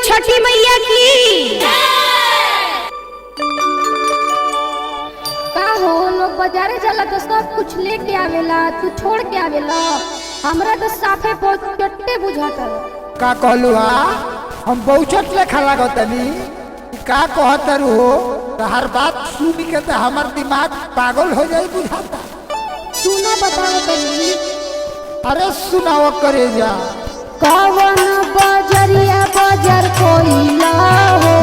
छठी मैया की। का हो लोग बाजारे जाला तो सब कुछ लेके आवेला, तू छोड़ के आवेला। हमरा तो साफे बहुत चट्टे बुझाता। का कहलू हा हम बहुचट लेखा लागतनी का कहतर हो हर बात सुन के तो हमार दिमाग पागल हो जाए बुझाता। सुना बताओ तनी। अरे सुनाओ करे जा। कवन बजरिया बजर कोइला हो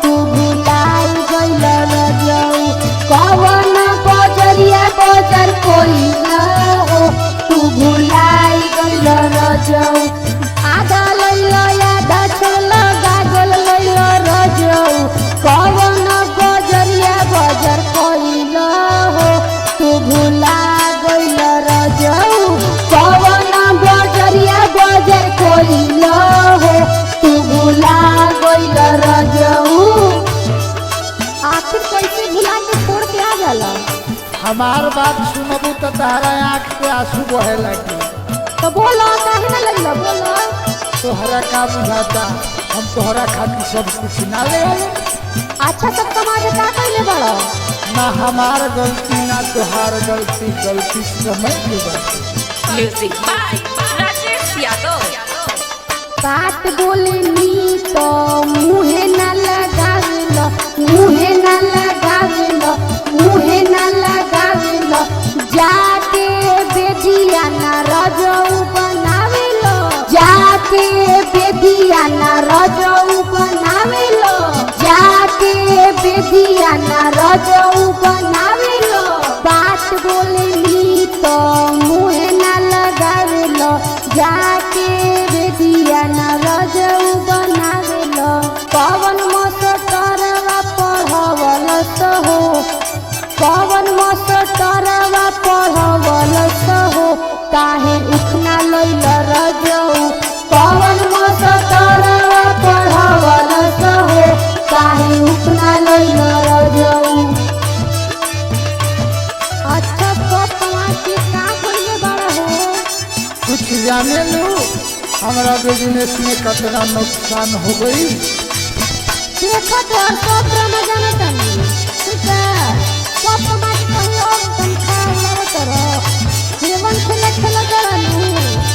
तू भुलाई गइल रजऊ। कवन बजरिया बजर कोइला हो तू भुलाई गइल रजऊ। आधा लइल आधा छोला गागल लइल रजऊ। कवन बजरिया बजर कोइला हो तू भुला गइल रजऊ। कवन बजरिया बजर कोइला हो तू भुला गइल रजऊ। आखिर कैसे भुला के छोड़ के आ जाला? हमार बात सुनबू तो तारा आँख पे आंसू बहे लगी। तो बोलो काहे ना लगला बोलो। तोहरा का बुझाता हम तोहरा खातिर सब कुछ ना ले आए। अच्छा सब कमाके का कइले बड़ो? ना हमार गलती ना तोहार गलती, गलती समय की बात। Music by Rajesh Yadav. बात बोलेनी तो मुहे ना लगावेला, मुहे ना लगावेला, मुहे ना लगावेला। जाके बेदिया ना रजऊ बनावेला, जाके बेदिया ना रजऊ बनावेला, जाके बेदिया ना रजऊ बनावेला। बात बोलेनी तो मुहे ना लगावेला, जाके बेदिया ना रजऊ बनावेला। कवन मास्टरवा पढ़वलस हो, कवन मास्टरवा पढ़वलस हो, काहे उखना लइल रजऊ। कवन मास्टरवा पढ़वलस हो, काहे उखना लइल रजऊ। अच्छा पप्पा के का कइले बड़ा हो? कुछ जाने लो हमारा बिजनेस में कितना नुकसान हो गई। देखो तो सब रमजान तनी ठीक है। पप्पा के कहीं और तुम खा ले करो। जीवन खेला खेला करू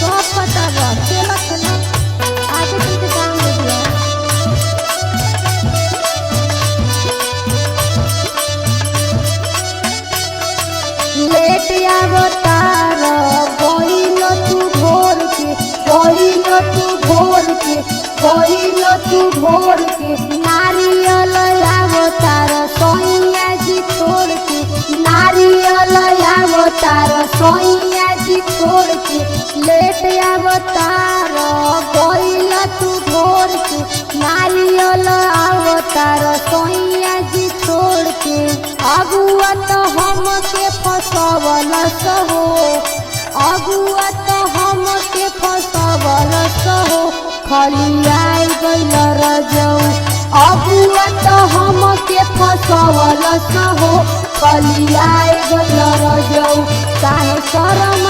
सब पता बा खेला खेला आगे तुमके काम दे दिया। लेट आवतार गइल तू भोर के, गइल तू भोर के, गइल तू भोर के। नारियल आवतार सोइया जी छोड़ के, नारियल आवतार सोइया जी छोड़ के। लेट आवतार गइल तू भोर के, नारियल आवतार सोइया जी छोड़ के। अगुआ तो हमके फसवलस हो, अगुआ तो हमके फसवलस हो, खाली आई गइल रजऊ। अगुआ तो हमके फसवलस हो, खाली आई गइल रजऊ। काहे शरम